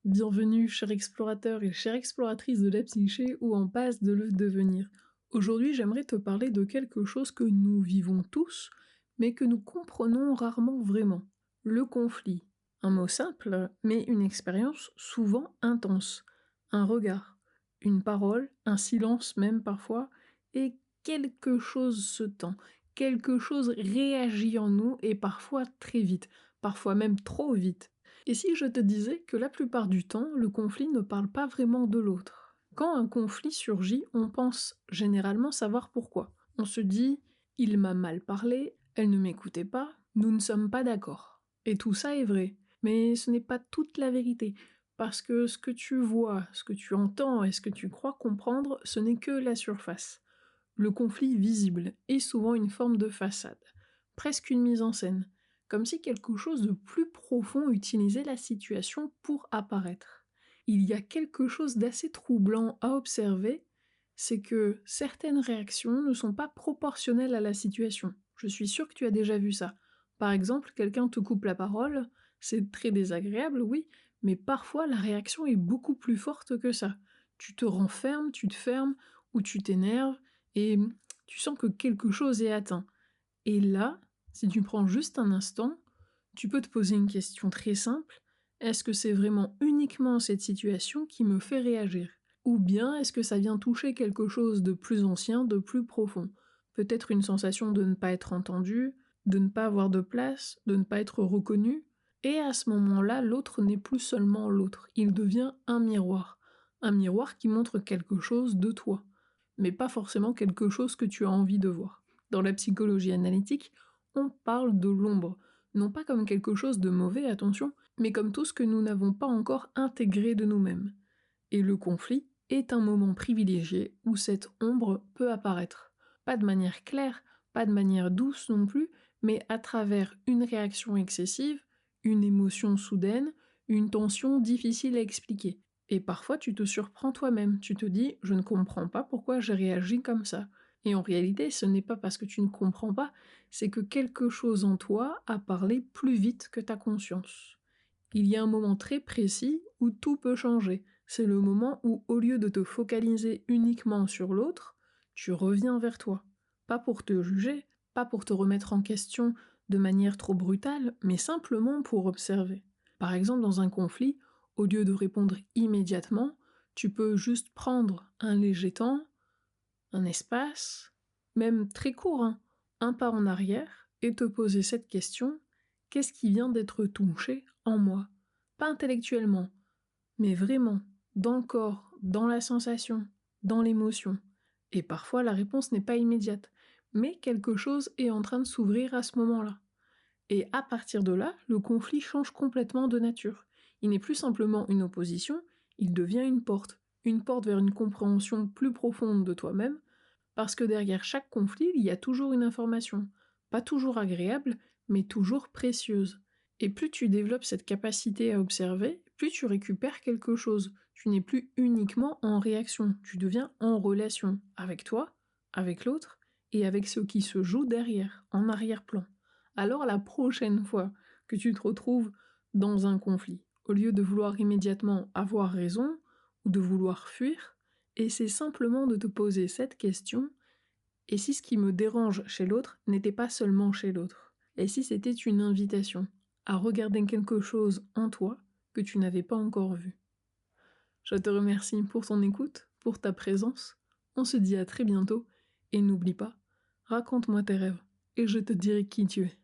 Bienvenue, cher explorateur et chère exploratrice de la psyché ou en passe de le devenir. Aujourd'hui, j'aimerais te parler de quelque chose que nous vivons tous, mais que nous comprenons rarement vraiment. Le conflit. Un mot simple, mais une expérience souvent intense. Un regard, une parole, un silence même parfois, et quelque chose se tend. Quelque chose réagit en nous et parfois très vite, parfois même trop vite. Et si je te disais que la plupart du temps, le conflit ne parle pas vraiment de l'autre? Quand un conflit surgit, on pense généralement savoir pourquoi. On se dit « il m'a mal parlé, elle ne m'écoutait pas, nous ne sommes pas d'accord ». Et tout ça est vrai, mais ce n'est pas toute la vérité, parce que ce que tu vois, ce que tu entends et ce que tu crois comprendre, ce n'est que la surface. Le conflit visible est souvent une forme de façade, presque une mise en scène, comme si quelque chose de plus profond utilisait la situation pour apparaître. Il y a quelque chose d'assez troublant à observer, c'est que certaines réactions ne sont pas proportionnelles à la situation. Je suis sûre que tu as déjà vu ça. Par exemple, quelqu'un te coupe la parole, c'est très désagréable, oui, mais parfois la réaction est beaucoup plus forte que ça. Tu te renfermes, tu te fermes, ou tu t'énerves, et tu sens que quelque chose est atteint. Et là, si tu prends juste un instant, tu peux te poser une question très simple. Est-ce que c'est vraiment uniquement cette situation qui me fait réagir? Ou bien est-ce que ça vient toucher quelque chose de plus ancien, de plus profond? Peut-être une sensation de ne pas être entendu, de ne pas avoir de place, de ne pas être reconnu. Et à ce moment-là, l'autre n'est plus seulement l'autre, il devient un miroir. Un miroir qui montre quelque chose de toi, mais pas forcément quelque chose que tu as envie de voir. Dans la psychologie analytique, on parle de l'ombre, non pas comme quelque chose de mauvais, attention, mais comme tout ce que nous n'avons pas encore intégré de nous-mêmes. Et le conflit est un moment privilégié où cette ombre peut apparaître. Pas de manière claire, pas de manière douce non plus, mais à travers une réaction excessive, une émotion soudaine, une tension difficile à expliquer. Et parfois tu te surprends toi-même, tu te dis « je ne comprends pas pourquoi j'ai réagi comme ça ». Et en réalité, ce n'est pas parce que tu ne comprends pas, c'est que quelque chose en toi a parlé plus vite que ta conscience. Il y a un moment très précis où tout peut changer. C'est le moment où, au lieu de te focaliser uniquement sur l'autre, tu reviens vers toi. Pas pour te juger, pas pour te remettre en question de manière trop brutale, mais simplement pour observer. Par exemple, dans un conflit, au lieu de répondre immédiatement, tu peux juste prendre un léger temps, un espace, même très court, hein, un pas en arrière, et te poser cette question: qu'est-ce qui vient d'être touché en moi? Pas intellectuellement, mais vraiment, dans le corps, dans la sensation, dans l'émotion. Et parfois la réponse n'est pas immédiate, mais quelque chose est en train de s'ouvrir à ce moment-là. Et à partir de là, le conflit change complètement de nature. Il n'est plus simplement une opposition, il devient une porte vers une compréhension plus profonde de toi-même, parce que derrière chaque conflit, il y a toujours une information. Pas toujours agréable, mais toujours précieuse. Et plus tu développes cette capacité à observer, plus tu récupères quelque chose. Tu n'es plus uniquement en réaction, tu deviens en relation avec toi, avec l'autre, et avec ce qui se joue derrière, en arrière-plan. Alors la prochaine fois que tu te retrouves dans un conflit, au lieu de vouloir immédiatement avoir raison, ou de vouloir fuir, essaie simplement de te poser cette question: et si ce qui me dérange chez l'autre n'était pas seulement chez l'autre? Et si c'était une invitation à regarder quelque chose en toi que tu n'avais pas encore vu? Je te remercie pour ton écoute, pour ta présence. On se dit à très bientôt, et n'oublie pas, raconte-moi tes rêves, et je te dirai qui tu es.